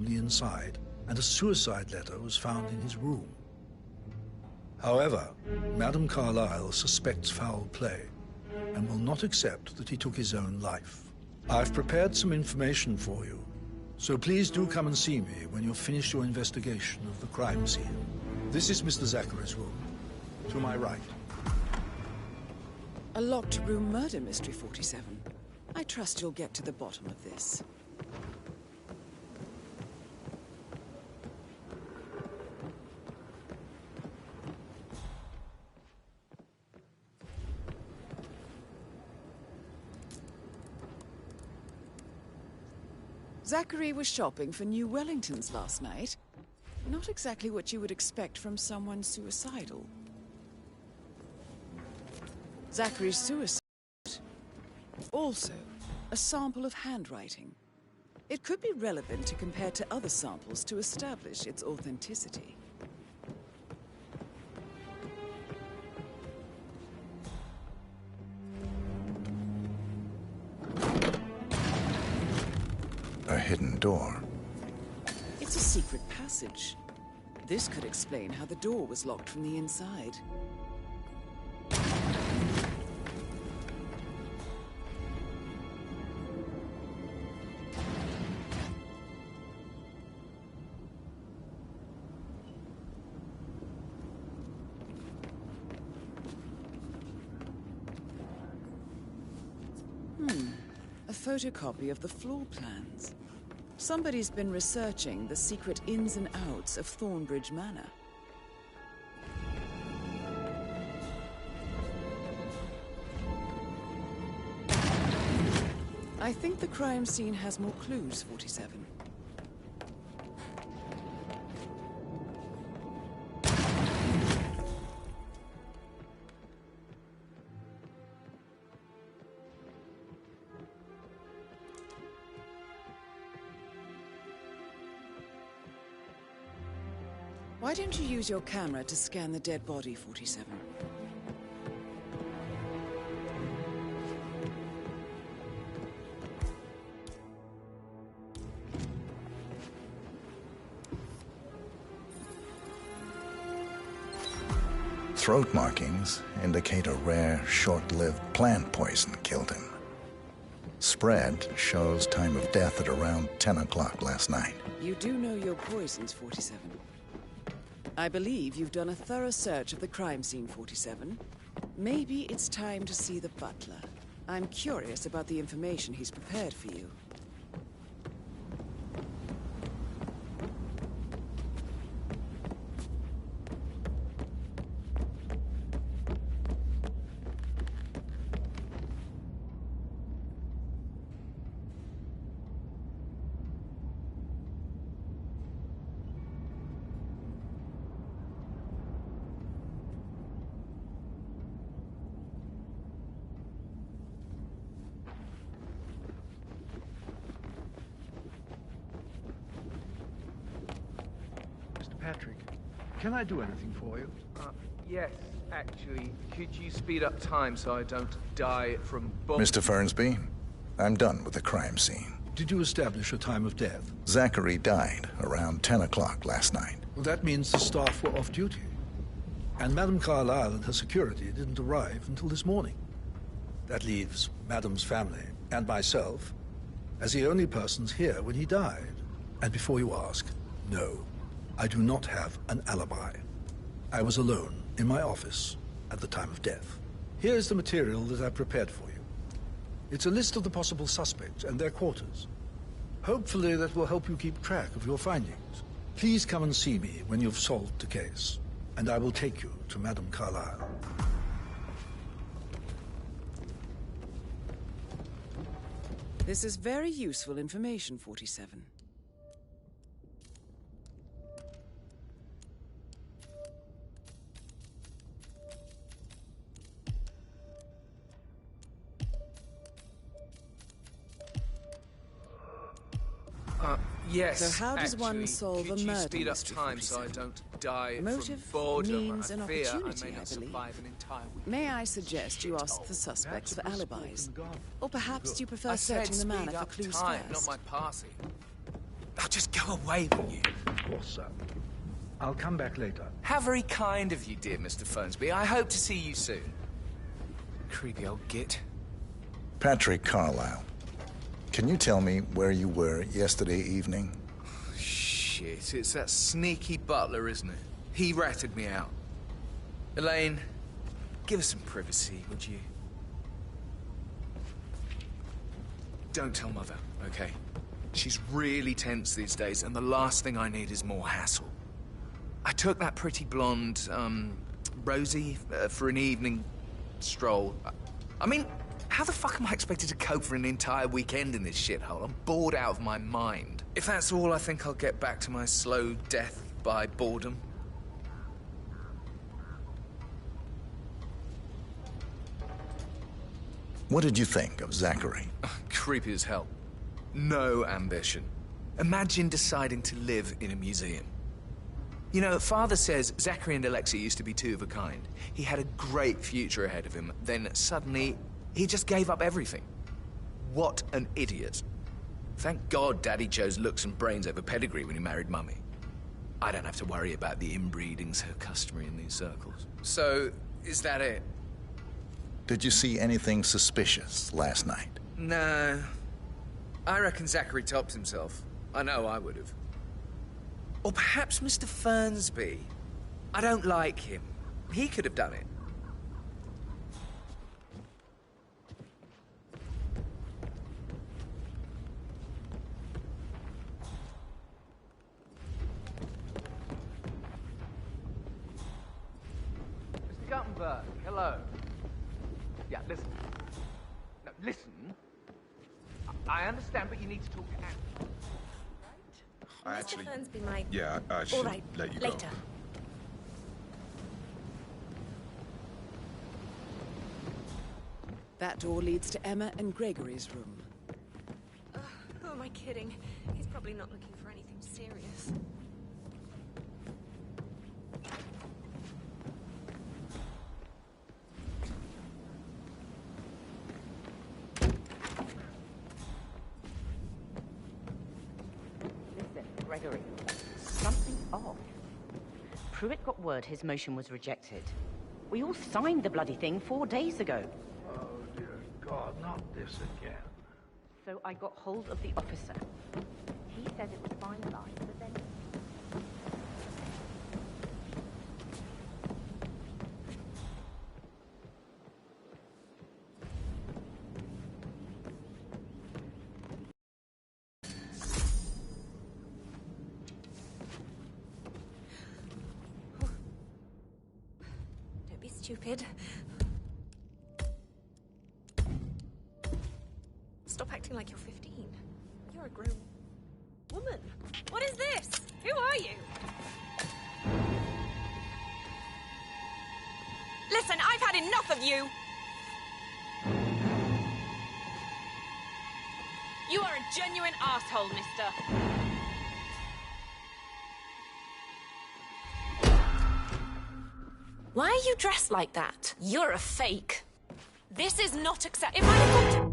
from the inside, and a suicide letter was found in his room. However, Madame Carlyle suspects foul play and will not accept that he took his own life. I've prepared some information for you, so please do come and see me when you've finished your investigation of the crime scene. This is Mr. Zachary's room, to my right. A locked room murder mystery, 47. I trust you'll get to the bottom of this. Zachary was shopping for new Wellingtons last night. Not exactly what you would expect from someone suicidal. Zachary's suicide. Also, a sample of handwriting. It could be relevant to compare to other samples to establish its authenticity. A hidden door. It's a secret passage. This could explain how the door was locked from the inside. A photocopy of the floor plans. Somebody's been researching the secret ins and outs of Thornbridge Manor. I think the crime scene has more clues, 47. Why don't you use your camera to scan the dead body, 47? Throat markings indicate a rare, short-lived plant poison killed him. Spread shows time of death at around 10 o'clock last night. You do know your poisons, 47. I believe you've done a thorough search of the crime scene, 47. Maybe it's time to see the butler. I'm curious about the information he's prepared for you. Patrick, can I do anything for you? Yes, actually. Could you speed up time so I don't die from Mr. Fernsby, I'm done with the crime scene. Did you establish a time of death? Zachary died around 10 o'clock last night. Well, that means the staff were off duty. And Madame Carlyle and her security didn't arrive until this morning. That leaves Madame's family and myself as the only persons here when he died. And before you ask, no, I do not have an alibi. I was alone in my office at the time of death. Here's the material that I've prepared for you. It's a list of the possible suspects and their quarters. Hopefully that will help you keep track of your findings. Please come and see me when you've solved the case, and I will take you to Madame Carlyle. This is very useful information, 47. Yes. So how does one solve a murder speed up mystery, time so I 47? don't die Motive, from boredom? means, and I fear opportunity, I may I not believe. survive an entire week. May I suggest you ask the suspects for alibis? Or perhaps you prefer I said searching the manor speed for up clues time, first? not my passing. I'll just go away with you. Of course, sir. I'll come back later. How very kind of you, dear Mr. Fernsby. I hope to see you soon. Creepy old git. Patrick Carlisle, can you tell me where you were yesterday evening? Shit, it's that sneaky butler, isn't it? He ratted me out. Elaine, give us some privacy, would you? Don't tell Mother, okay? She's really tense these days, and the last thing I need is more hassle. I took that pretty blonde, Rosie, for an evening stroll. I mean, how the fuck am I expected to cope for an entire weekend in this shithole? I'm bored out of my mind. If that's all, I think I'll get back to my slow death by boredom. What did you think of Zachary? Creepy as hell. No ambition. Imagine deciding to live in a museum. You know, Father says Zachary and Alexia used to be two of a kind. He had a great future ahead of him. Then suddenly, he just gave up everything. What an idiot. Thank God Daddy chose looks and brains over pedigree when he married Mummy. I don't have to worry about the inbreeding so customary in these circles. So, is that it? Did you see anything suspicious last night? No. I reckon Zachary topped himself. I know I would have. Or perhaps Mr. Fernsby. I don't like him. He could have done it. Mr. Guttenberg, hello. Yeah, listen. No, listen. I understand, but you need to talk to Anne. I actually... Mr. Fernsby might... Yeah, I should All right, let you later. go. That door leads to Emma and Gregory's room. Who am I kidding? He's probably not looking for anything serious. Listen, Gregory, something's off. Pruitt got word his motion was rejected. We all signed the bloody thing 4 days ago. Oh, dear God, not this again. So I got hold of the officer. He said it was finalized, but then... Don't be stupid. Stop acting like you're 15. You're a grown woman. What is this? Who are you? Listen, I've had enough of you. You are a genuine asshole, mister. Why are you dressed like that? You're a fake. This is not acceptable. If I had come to...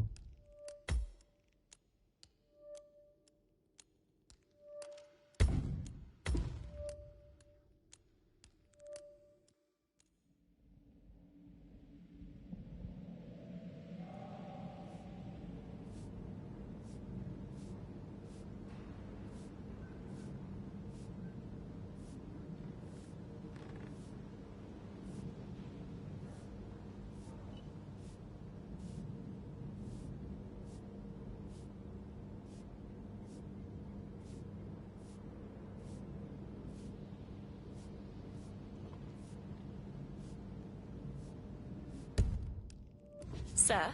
Sir?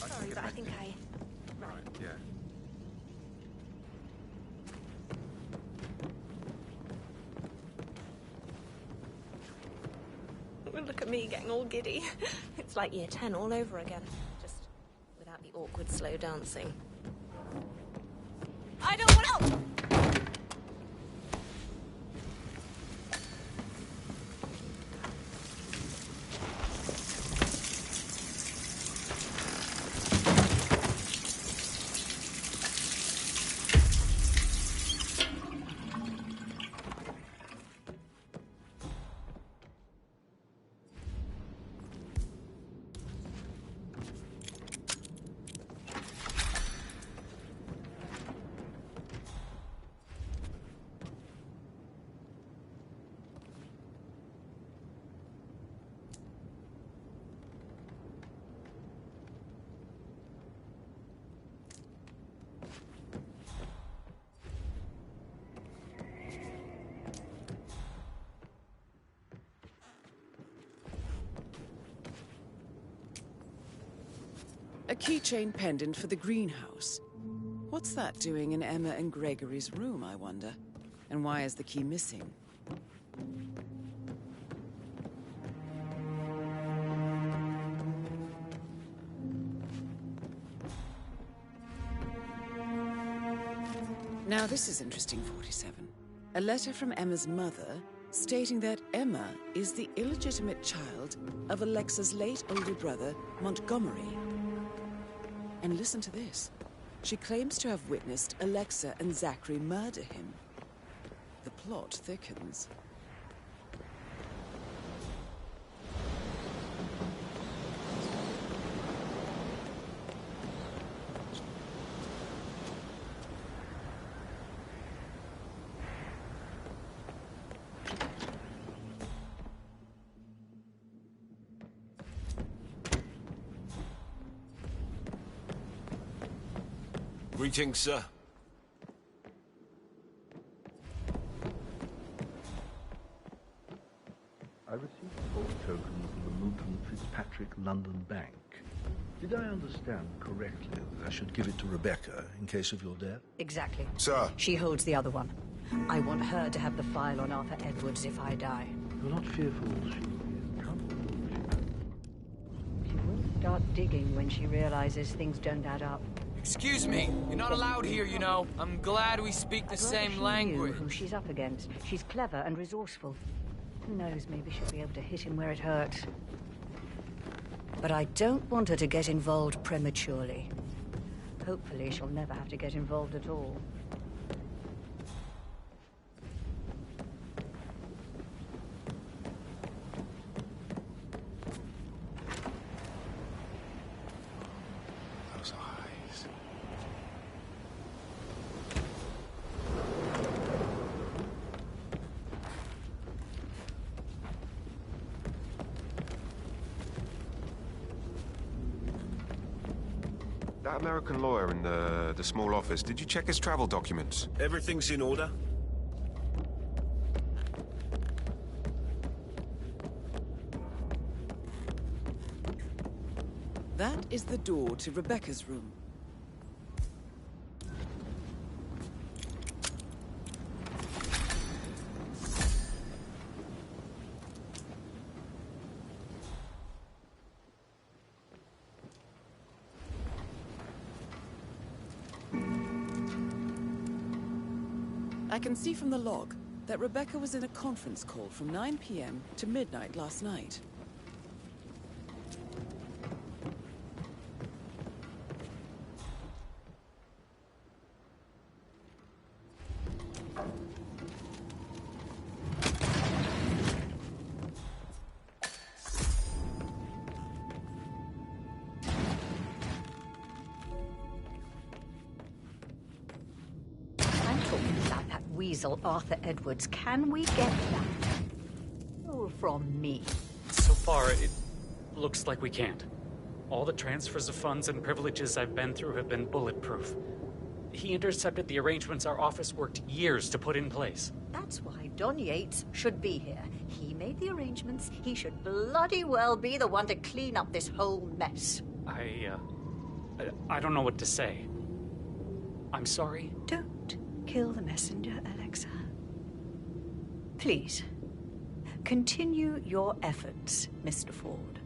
Sorry, but I think I... Right, yeah. Look at me getting all giddy. It's like year 10 all over again. Just about the awkward slow dancing. I don't want to... A keychain pendant for the greenhouse. What's that doing in Emma and Gregory's room, I wonder? And why is the key missing? Now this is interesting, 47. A letter from Emma's mother stating that Emma is the illegitimate child of Alexa's late older brother, Montgomery. And listen to this. She claims to have witnessed Alexa and Zachary murder him. The plot thickens. Greetings, sir. I received a gold token from the Luton Fitzpatrick London Bank. Did I understand correctly that I should give it to Rebecca in case of your death? Exactly. Sir. She holds the other one. I want her to have the file on Arthur Edwards if I die. You're not fearful she will be in trouble, will She will start digging when she realizes things don't add up. Excuse me, you're not allowed here, you know. I'm glad we speak the same language. Who she's up against. She's clever and resourceful. Who knows, maybe she'll be able to hit him where it hurts. But I don't want her to get involved prematurely. Hopefully she'll never have to get involved at all. Those eyes. That American lawyer in the small office, did you check his travel documents? Everything's in order? That is the door to Rebecca's room. I can see from the log that Rebecca was in a conference call from 9 p.m. to midnight last night. Weasel Arthur Edwards. Can we get that? Oh, from me. So far, it looks like we can't. All the transfers of funds and privileges I've been through have been bulletproof. He intercepted the arrangements our office worked years to put in place. That's why Don Yates should be here. He made the arrangements. He should bloody well be the one to clean up this whole mess. I don't know what to say. I'm sorry. Don't kill the messenger, Alexa. Please, continue your efforts, Mr. Ford.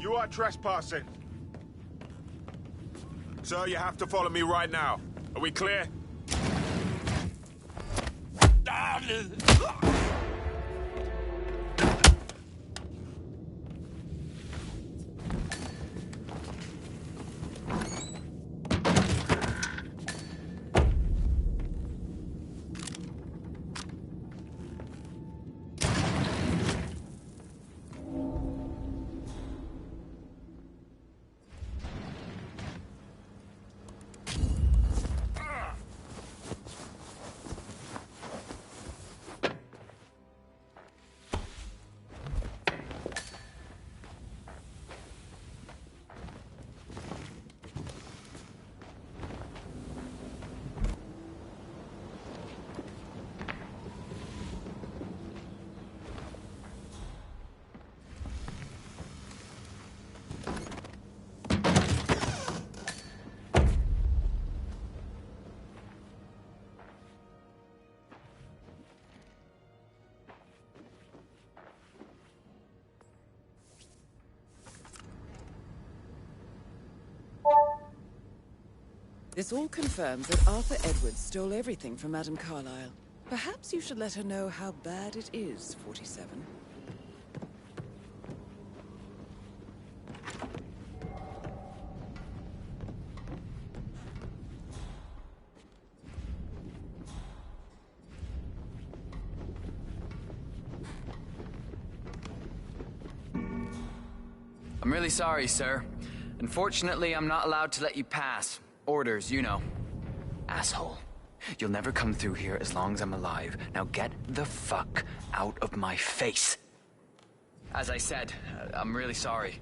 You are trespassing. Sir, you have to follow me right now. Are we clear? This all confirms that Arthur Edwards stole everything from Madame Carlyle. Perhaps you should let her know how bad it is, 47. I'm really sorry, sir. Unfortunately, I'm not allowed to let you pass. Orders, you know. Asshole. You'll never come through here as long as I'm alive. Now get the fuck out of my face. As I said, I'm really sorry.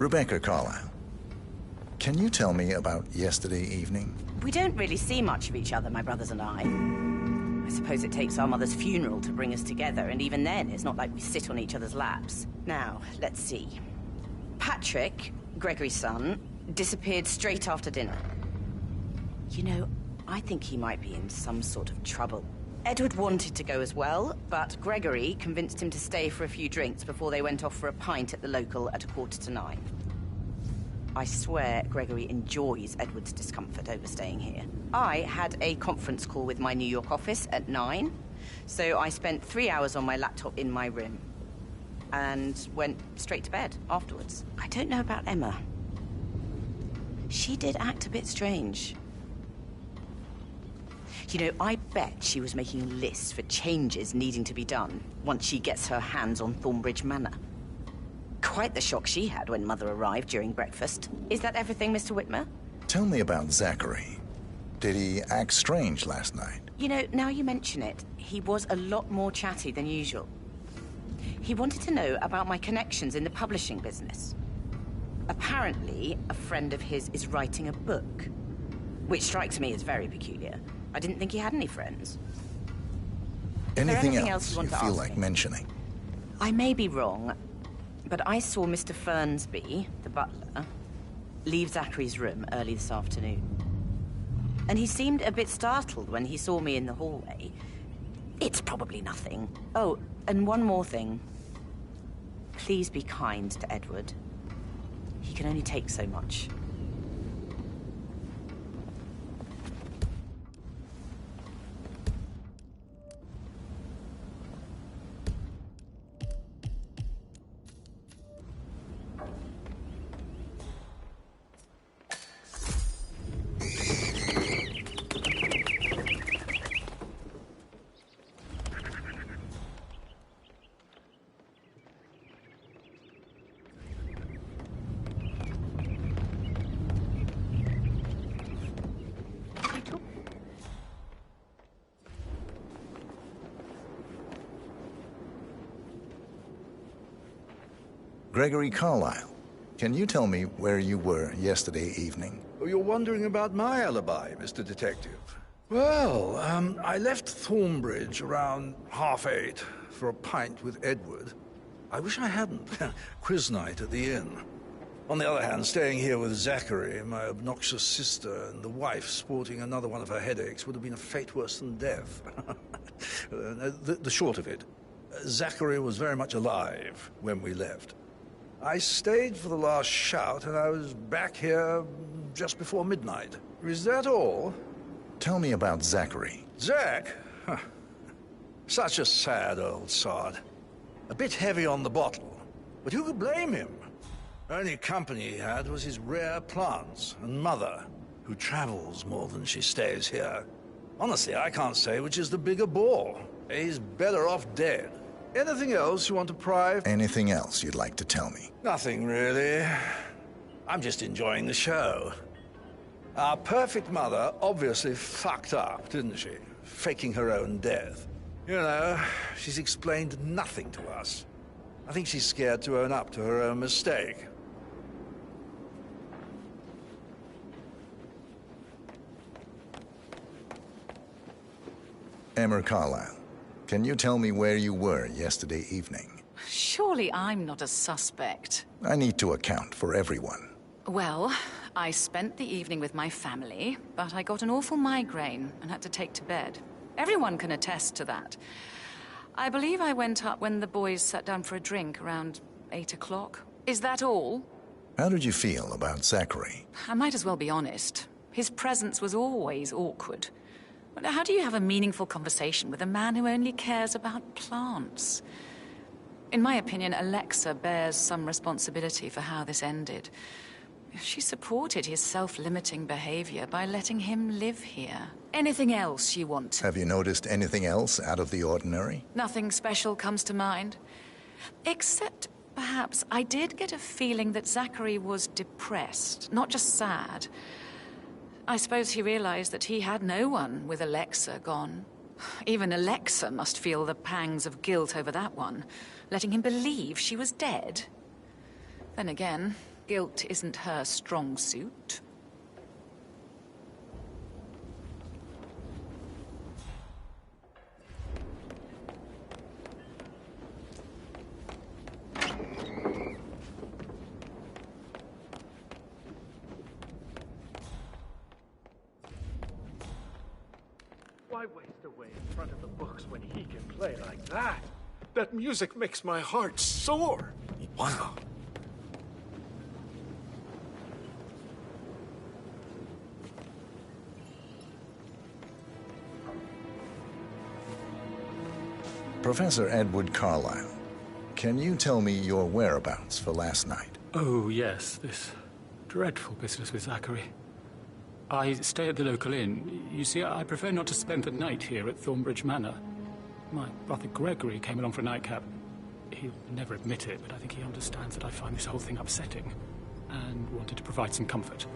Rebecca Carlyle, can you tell me about yesterday evening? We don't really see much of each other, my brothers and I. I suppose it takes our mother's funeral to bring us together, and even then, it's not like we sit on each other's laps. Now, let's see. Patrick, Gregory's son, disappeared straight after dinner. You know, I think he might be in some sort of trouble. Edward wanted to go as well, but Gregory convinced him to stay for a few drinks before they went off for a pint at the local at 9:15. I swear Gregory enjoys Edward's discomfort over staying here. I had a conference call with my New York office at 9, so I spent 3 hours on my laptop in my room and went straight to bed afterwards. I don't know about Emma. She did act a bit strange. You know, I bet she was making lists for changes needing to be done once she gets her hands on Thornbridge Manor. Quite the shock she had when Mother arrived during breakfast. Is that everything, Mr. Whitmer? Tell me about Zachary. Did he act strange last night? You know, now you mention it, he was a lot more chatty than usual. He wanted to know about my connections in the publishing business. Apparently, a friend of his is writing a book, which strikes me as very peculiar. I didn't think he had any friends. Anything anything else else you you want to feel ask like me? mentioning? I may be wrong, but I saw Mr. Fernsby, the butler, leave Zachary's room early this afternoon. And he seemed a bit startled when he saw me in the hallway. It's probably nothing. Oh, and one more thing. Please be kind to Edward. He can only take so much. Gregory Carlyle, can you tell me where you were yesterday evening? Oh, you're wondering about my alibi, Mr. Detective. Well, I left Thornbridge around 8:30 for a pint with Edward. I wish I hadn't. Quiz night at the inn. On the other hand, staying here with Zachary, my obnoxious sister, and the wife sporting another one of her headaches would have been a fate worse than death. The short of it, Zachary was very much alive when we left. I stayed for the last shout, and I was back here just before midnight. Is that all? Tell me about Zachary. Zach? Huh. Such a sad old sod. A bit heavy on the bottle, but who could blame him? Only company he had was his rare plants and mother, who travels more than she stays here. Honestly, I can't say which is the bigger bore. He's better off dead. Anything else you want to pry? Anything else you'd like to tell me? Nothing, really. I'm just enjoying the show. Our perfect mother obviously fucked up, didn't she? Faking her own death. You know, she's explained nothing to us. I think she's scared to own up to her own mistake. Emma Carlyle, can you tell me where you were yesterday evening? Surely I'm not a suspect. I need to account for everyone. Well, I spent the evening with my family, but I got an awful migraine and had to take to bed. Everyone can attest to that. I believe I went up when the boys sat down for a drink around 8 o'clock. Is that all? How did you feel about Zachary? I might as well be honest. His presence was always awkward. But how do you have a meaningful conversation with a man who only cares about plants? In my opinion, Alexa bears some responsibility for how this ended. She supported his self-limiting behavior by letting him live here. Anything else you want? Have you noticed anything else out of the ordinary? Nothing special comes to mind. Except, perhaps, I did get a feeling that Zachary was depressed, not just sad. I suppose he realized that he had no one with Alexa gone. Even Alexa must feel the pangs of guilt over that one, letting him believe she was dead. Then again, guilt isn't her strong suit. Why waste away in front of the books when he can play like that? That music makes my heart soar. Wow. Professor Edward Carlyle, can you tell me your whereabouts for last night? Oh, yes, this dreadful business with Zachary. I stay at the local inn. You see, I prefer not to spend the night here at Thornbridge Manor. My brother Gregory came along for a nightcap. He'll never admit it, but I think he understands that I find this whole thing upsetting and wanted to provide some comfort.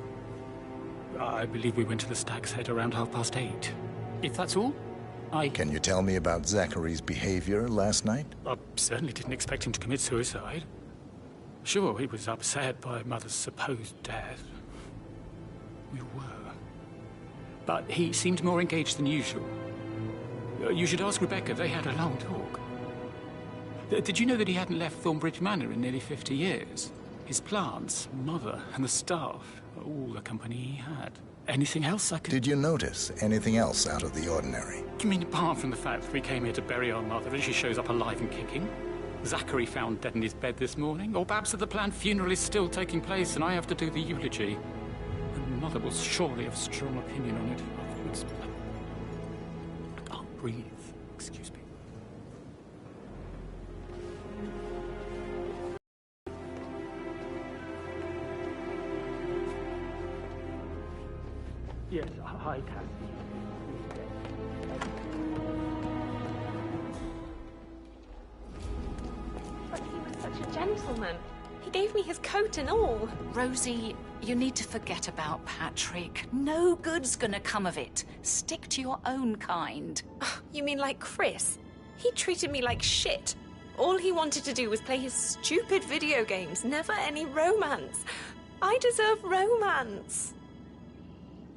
I believe we went to the Stag's Head around 8:30. If that's all, Can you tell me about Zachary's behavior last night? I certainly didn't expect him to commit suicide. Sure, he was upset by Mother's supposed death. We were. But he seemed more engaged than usual. You should ask Rebecca. They had a long talk. Did you know that he hadn't left Thornbridge Manor in nearly 50 years? His plants, Mother, and the staff, all the company he had. Anything else I could... Did you notice anything else out of the ordinary? You mean apart from the fact that we came here to bury our mother and she shows up alive and kicking? Zachary found dead in his bed this morning? Or perhaps that the planned funeral is still taking place and I have to do the eulogy? And Mother will surely have a strong opinion on it. Afterwards. I can't breathe. Excuse me. Yes, hi, Cassie. But he was such a gentleman. He gave me his coat and all. Rosie, you need to forget about Patrick. No good's gonna come of it. Stick to your own kind. You mean like Chris? He treated me like shit. All he wanted to do was play his stupid video games, never any romance. I deserve romance.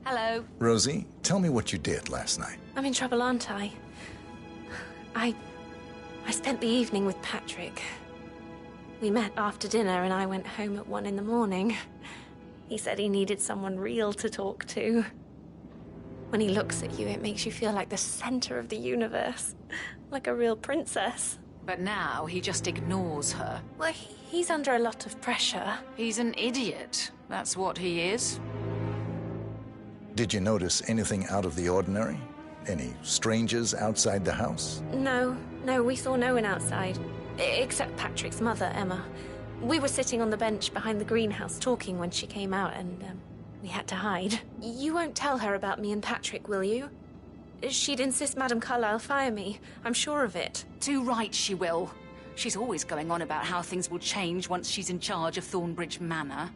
Hello. Rosie, tell me what you did last night. I'm in trouble, aren't I? I spent the evening with Patrick. We met after dinner and I went home at 1 in the morning. He said he needed someone real to talk to. When he looks at you, it makes you feel like the center of the universe. Like a real princess. But now he just ignores her. Well, he's under a lot of pressure. He's an idiot. That's what he is. Did you notice anything out of the ordinary? Any strangers outside the house? No, we saw no one outside. Except Patrick's mother, Emma. We were sitting on the bench behind the greenhouse talking when she came out and, we had to hide. You won't tell her about me and Patrick, will you? She'd insist Madame Carlyle fire me. I'm sure of it. Too right she will. She's always going on about how things will change once she's in charge of Thornbridge Manor.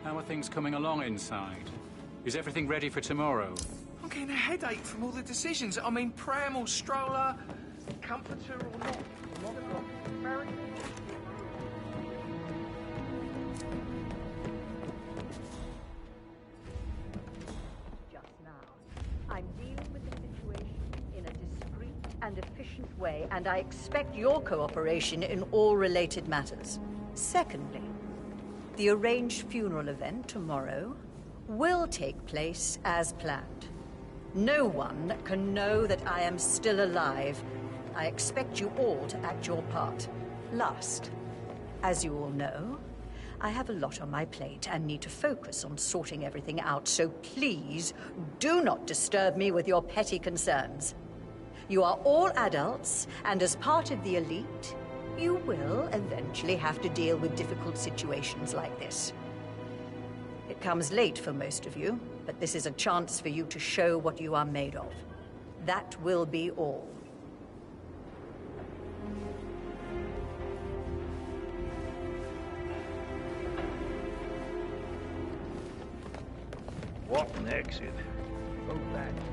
How are things coming along inside? Is everything ready for tomorrow? I'm getting a headache from all the decisions. I mean, pram or stroller, comforter or not. I'm dealing with the situation in a discreet and efficient way, and I expect your cooperation in all related matters. Secondly, the arranged funeral event tomorrow will take place as planned. No one can know that I am still alive. I expect you all to act your part. Last, as you all know, I have a lot on my plate and need to focus on sorting everything out, so please do not disturb me with your petty concerns. You are all adults, and as part of the elite, you will eventually have to deal with difficult situations like this. It comes late for most of you, but this is a chance for you to show what you are made of. That will be all. What an exit. Oh, that's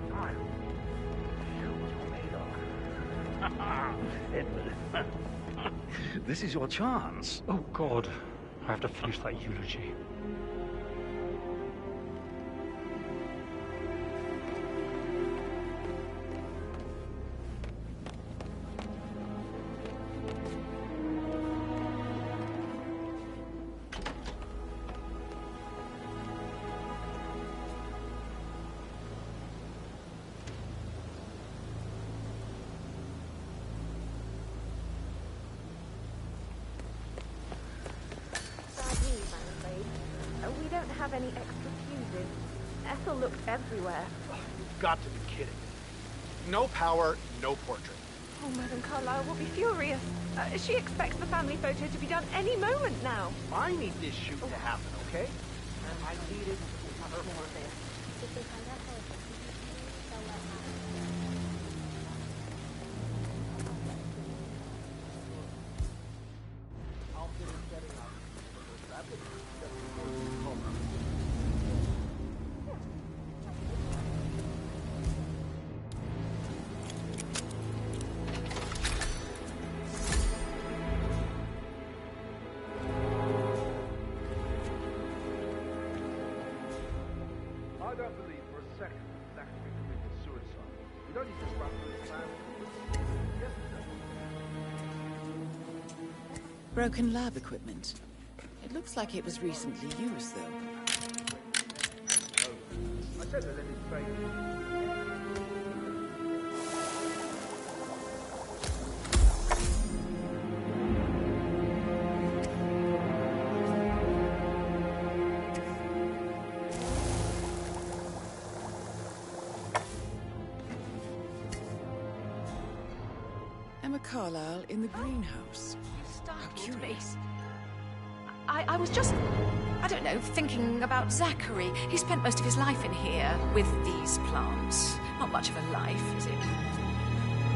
style. Show what you're made of. Edward, this is your chance. Oh, God. I have to finish that eulogy. We don't have any extra fuses. Ethel looked everywhere. You've got to be kidding. No power, no portrait. Oh, Madame Carlyle will be furious. She expects the family photo to be done any moment now. I need this shoot to happen, okay? And I needed her for this. I don't believe for a second that Zachary committed suicide. We don't need to run through his plan. Yes, Broken lab equipment. It looks like it was recently used, though. I said to let him fail. Emma Carlyle in the greenhouse. How curious. I was just, I don't know, thinking about Zachary. He spent most of his life in here with these plants. Not much of a life, is it?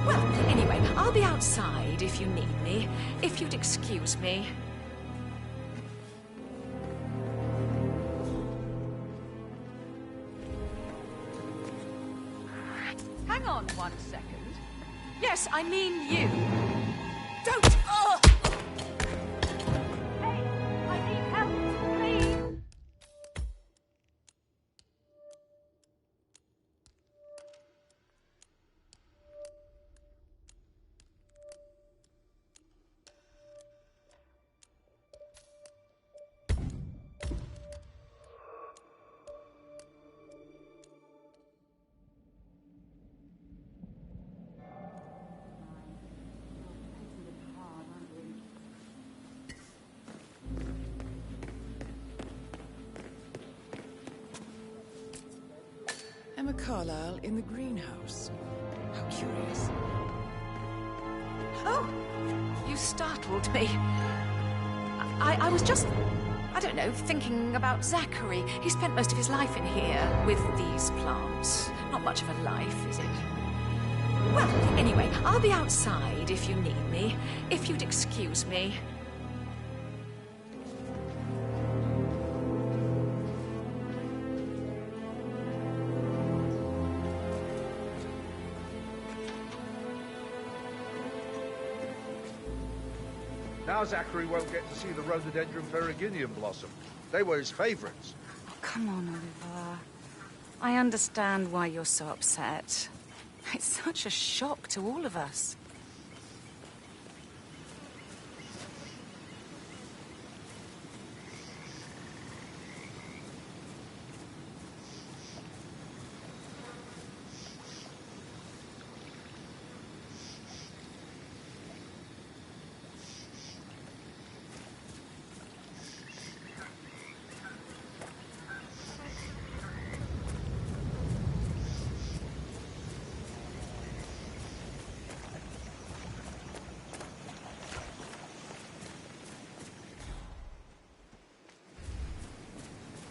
Well, anyway, I'll be outside if you need me. If you'd excuse me. Yes, I mean you. Don't! Hey, I need help, please! Emma Carlyle in the greenhouse. How curious. Oh! You startled me. I was just, I don't know, thinking about Zachary. He spent most of his life in here with these plants. Not much of a life, is it? Well, anyway, I'll be outside if you need me. If you'd excuse me. Now Zachary won't get to see the rhododendron ferruginea blossom. They were his favorites. Oh, come on, Oliver. I understand why you're so upset. It's such a shock to all of us.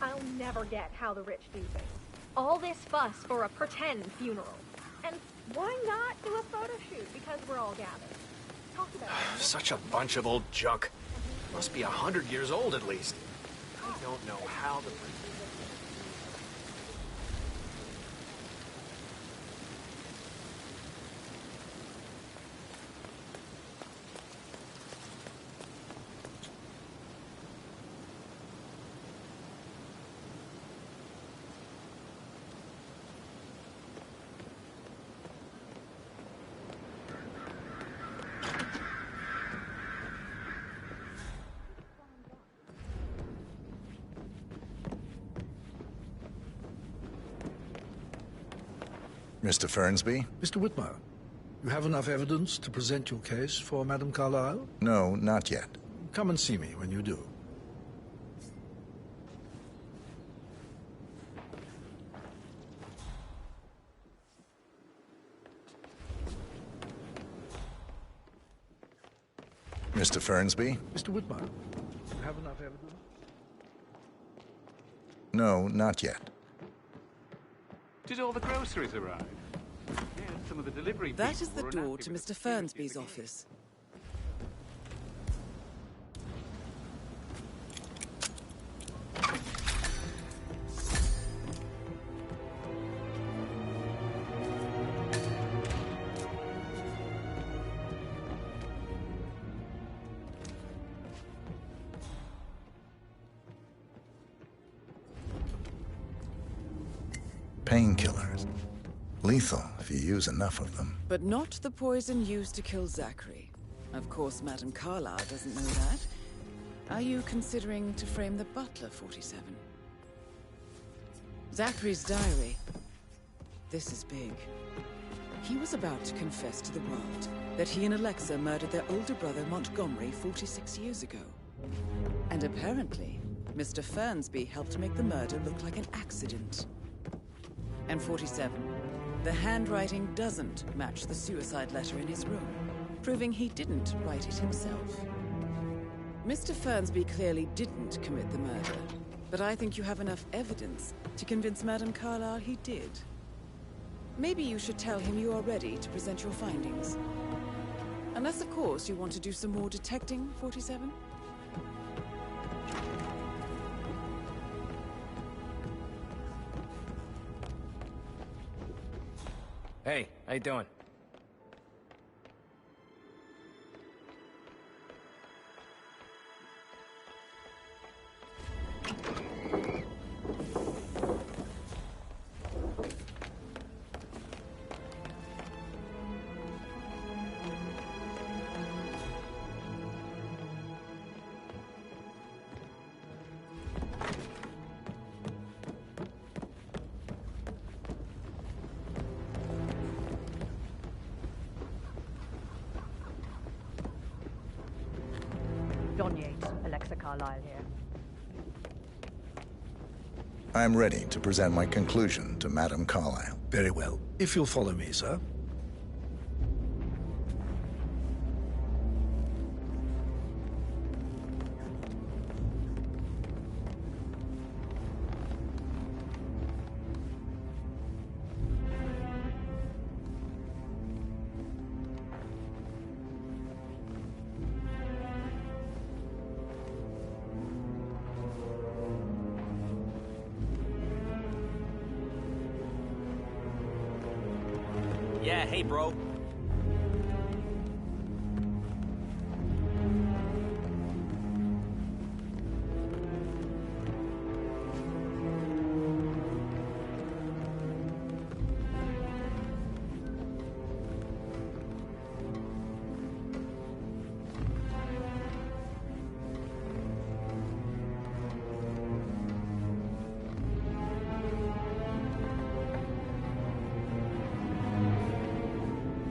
I'll never get how the rich do things. All this fuss for a pretend funeral. And why not do a photo shoot because we're all gathered? Talk about it. Such a bunch of old junk. Must be 100 years old at least. I don't know how the... Mr. Fernsby? Mr. Whitmer, you have enough evidence to present your case for Madame Carlyle? No, not yet. Come and see me when you do. Mr. Fernsby? Mr. Whitmer, you have enough evidence? No, not yet. Did all the groceries arrive? Yeah, some of the delivery That is the people were door unhappy to with Mr. Fernsby's office. Painkillers. Lethal if you use enough of them. But not the poison used to kill Zachary. Of course, Madame Carlyle doesn't know that. Are you considering to frame the butler, 47? Zachary's diary. This is big. He was about to confess to the world that he and Alexa murdered their older brother Montgomery 46 years ago. And apparently, Mr. Fernsby helped make the murder look like an accident. And 47, the handwriting doesn't match the suicide letter in his room, proving he didn't write it himself. Mr. Fernsby clearly didn't commit the murder, but I think you have enough evidence to convince Madame Carlyle he did. Maybe you should tell him you are ready to present your findings. Unless, of course, you want to do some more detecting, 47? Hey, how you doing? On Yates, Alexa Carlyle here. I'm ready to present my conclusion to Madame Carlyle. Very well. If you'll follow me, sir. Yeah, hey, bro.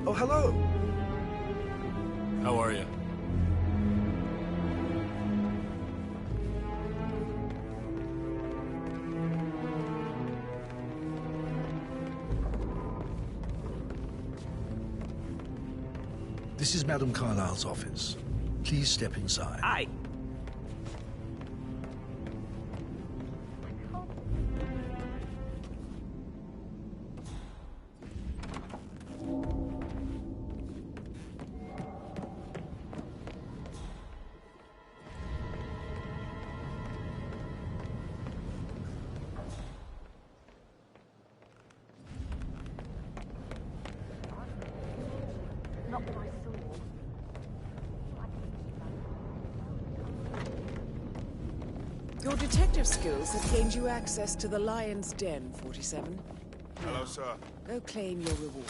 Oh, hello. How are you? This is Madame Carlyle's office. Please step inside. Aye. Not that I saw. Your detective skills have gained you access to the Lion's Den, 47. Hello, sir. Go claim your reward.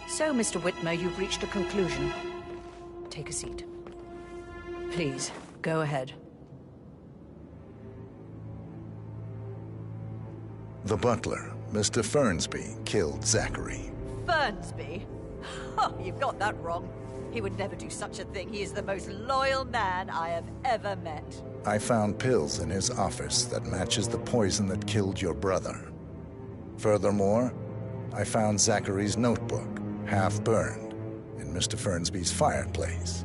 So, Mr. Whitmer, you've reached a conclusion. Take a seat. Please, go ahead. The butler, Mr. Fernsby, killed Zachary. Fernsby? Oh, you've got that wrong. He would never do such a thing. He is the most loyal man I have ever met. I found pills in his office that matches the poison that killed your brother. Furthermore, I found Zachary's notebook, half burned, in Mr. Fernsby's fireplace.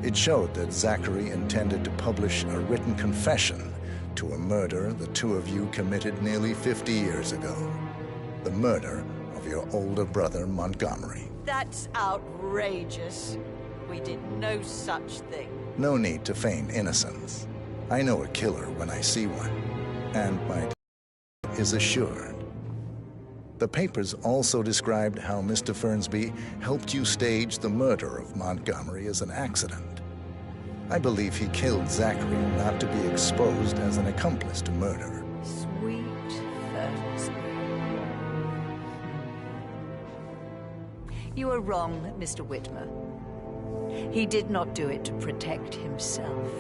It showed that Zachary intended to publish a written confession to a murder the two of you committed nearly 50 years ago. The murder of your older brother, Montgomery. That's outrageous. We did no such thing. No need to feign innocence. I know a killer when I see one, and my death is assured. The papers also described how Mr. Fernsby helped you stage the murder of Montgomery as an accident. I believe he killed Zachary not to be exposed as an accomplice to murder. Sweet Fernsby. You are wrong, Mr. Whitmer. He did not do it to protect himself.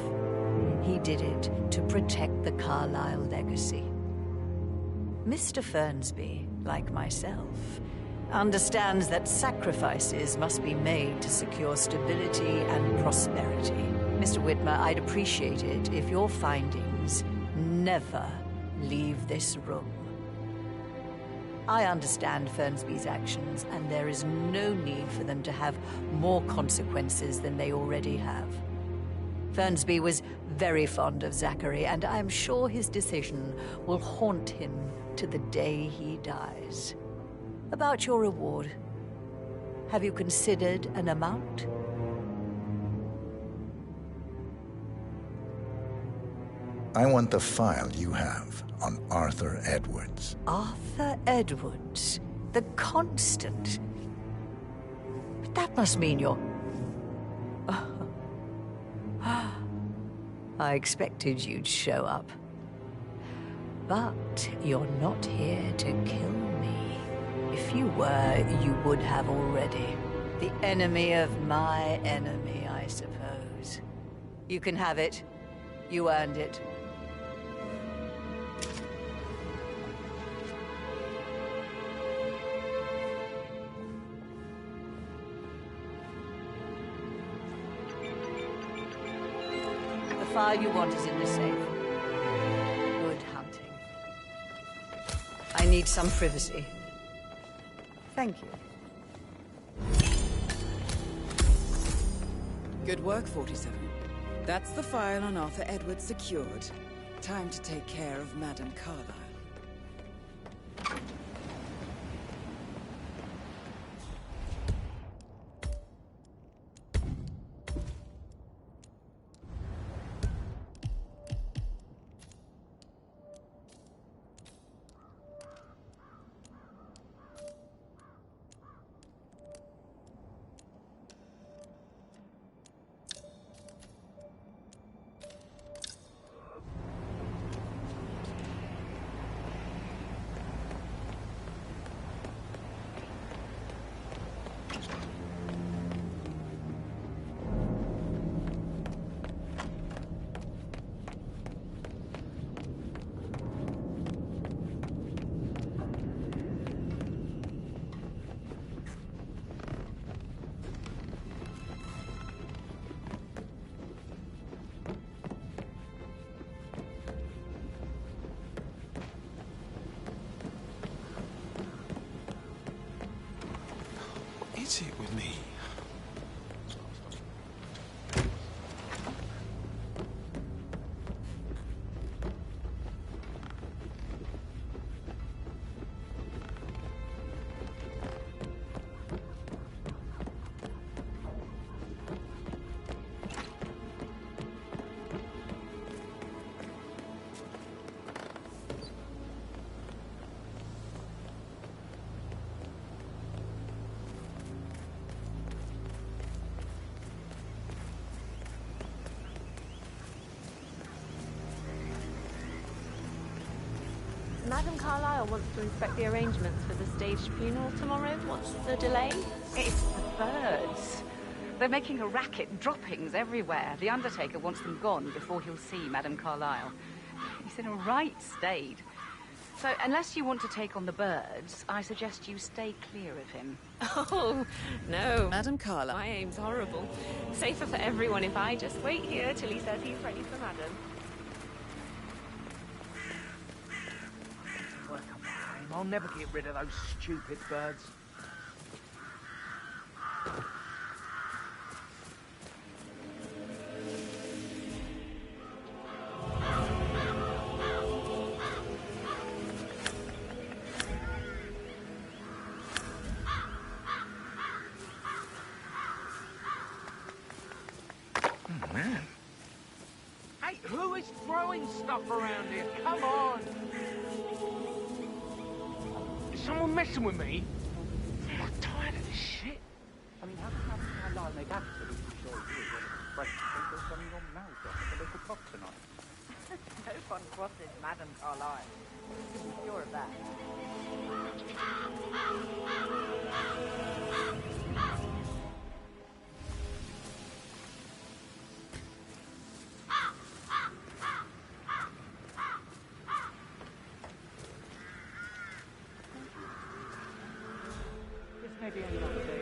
He did it to protect the Carlyle legacy. Mr. Fernsby, like myself, understands that sacrifices must be made to secure stability and prosperity. Mr. Whitmer, I'd appreciate it if your findings never leave this room. I understand Fernsby's actions, and there is no need for them to have more consequences than they already have. Fernsby was very fond of Zachary, and I'm sure his decision will haunt him to the day he dies. About your reward, have you considered an amount? I want the file you have on Arthur Edwards. Arthur Edwards, the Constant. But that must mean you're... I expected you'd show up. But you're not here to kill me. If you were, you would have already. The enemy of my enemy, I suppose. You can have it. You earned it. file you want is in the safe. Good hunting. I need some privacy. Thank you. Good work, 47. That's the file on Arthur Edwards secured. Time to take care of Madame Carlyle. Is it with me? Madame Carlyle wants to inspect the arrangements for the staged funeral tomorrow. What's the delay? It's the birds. They're making a racket, droppings everywhere. The undertaker wants them gone before he'll see Madame Carlyle. He's in a right state. So, unless you want to take on the birds, I suggest you stay clear of him. Oh, no. Madame Carlyle. My aim's horrible. Safer for everyone if I just wait here till he says he's ready for Madame. I'll never get rid of those stupid birds. Oh, man. Hey, who is throwing stuff around here? Come on! Someone messing with me? I'm tired of this shit. I mean, how can Carlyle make absolutely sure he is when it's fresh and there's something on mouth at the local pub tonight? No fun crossing Madame Carlyle. I'm sure of that. Maybe any other day.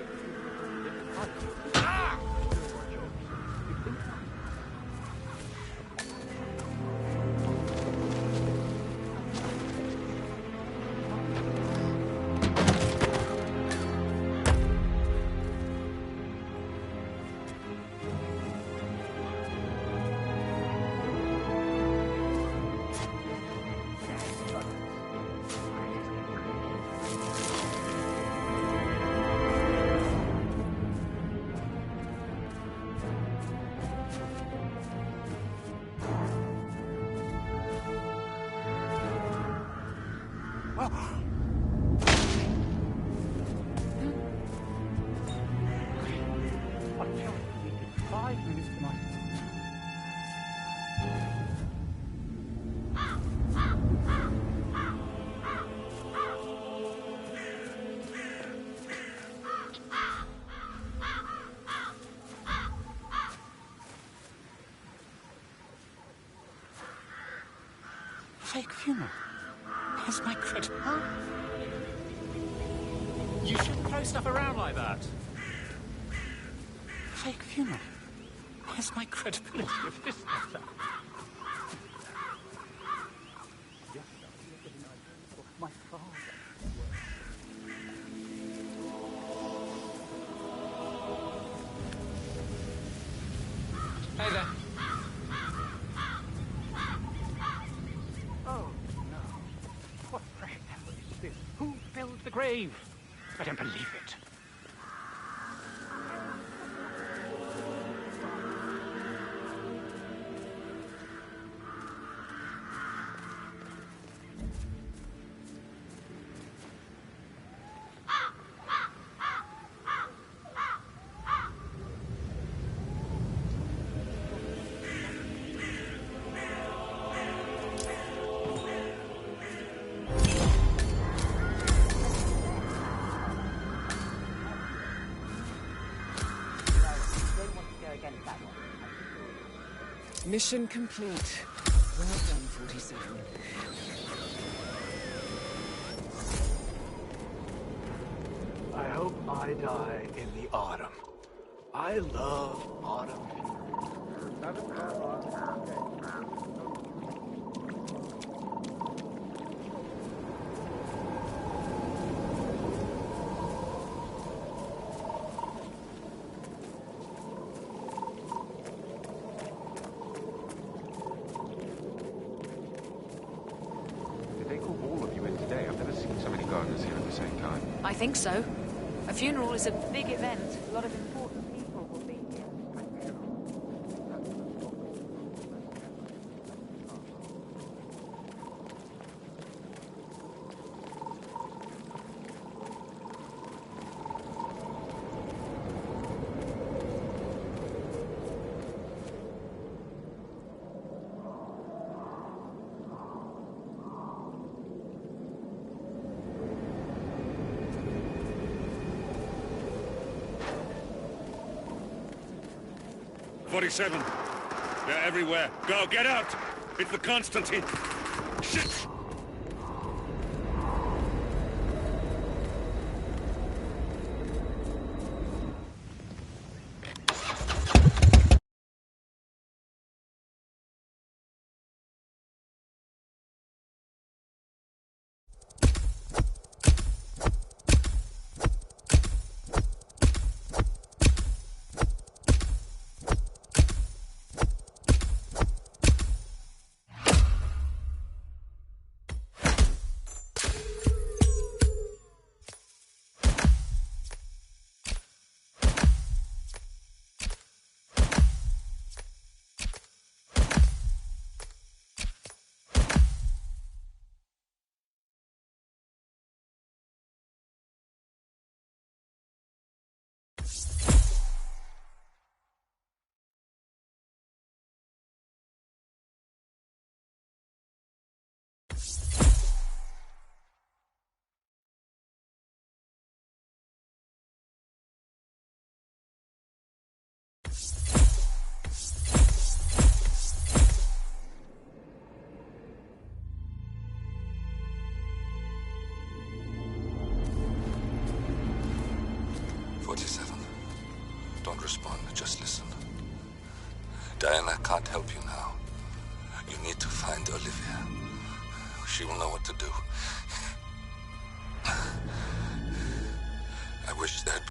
Fake funeral? That's my credit, huh? You shouldn't throw stuff around like that. Fake funeral? Where's my credibility of this matter? My father. Hey there. Oh, no. What fresh effort is this? Who filled the grave? I don't believe it. Mission complete. Well done, 47. I hope I die in the autumn. I love autumn. Did they call all of you in today? I've never seen so many gardeners here at the same time. I think so. A funeral is a big event. A lot of important people will be here. .47. They're everywhere. Go, get out! It's the Constantine. Shit! Don't respond, just listen. Diana can't help you now. You need to find Olivia. She will know what to do. I wish there had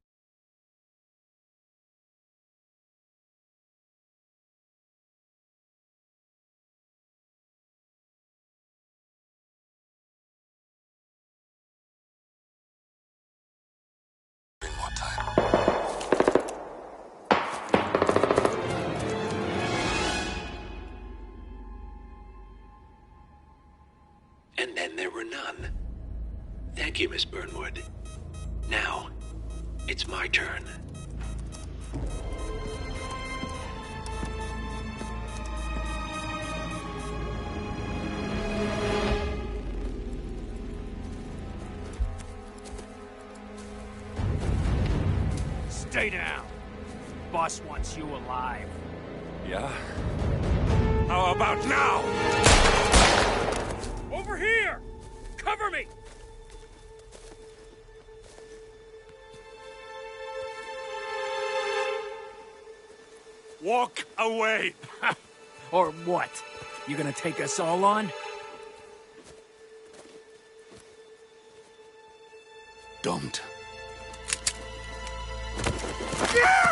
been more time. And then there were none. Thank you, Miss Burnwood. Now, it's my turn. Stay down. Boss wants you alive. Yeah? How about now? Over here! Cover me! Walk away! Or what? You gonna take us all on? Don't.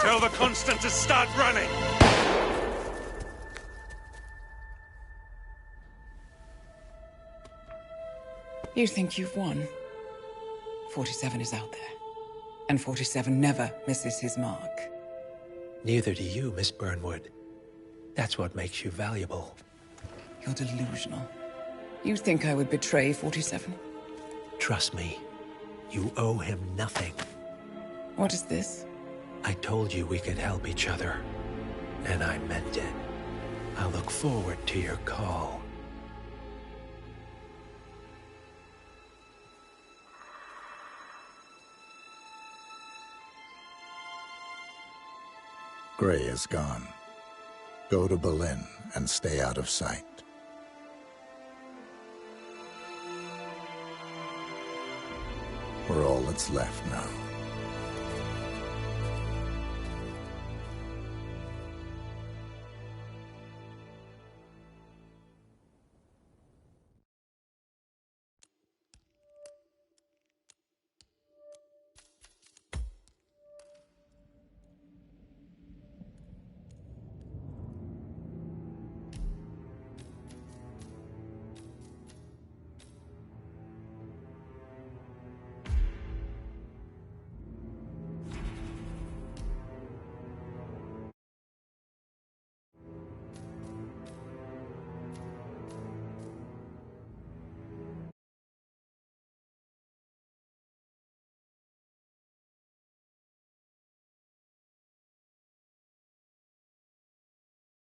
Tell the Constant to start running! You think you've won? 47 is out there. And 47 never misses his mark. Neither do you, Miss Burnwood. That's what makes you valuable. You're delusional. You think I would betray 47? Trust me, you owe him nothing. What is this? I told you we could help each other, and I meant it. I look forward to your call. Gray is gone. Go to Berlin and stay out of sight. We're all that's left now.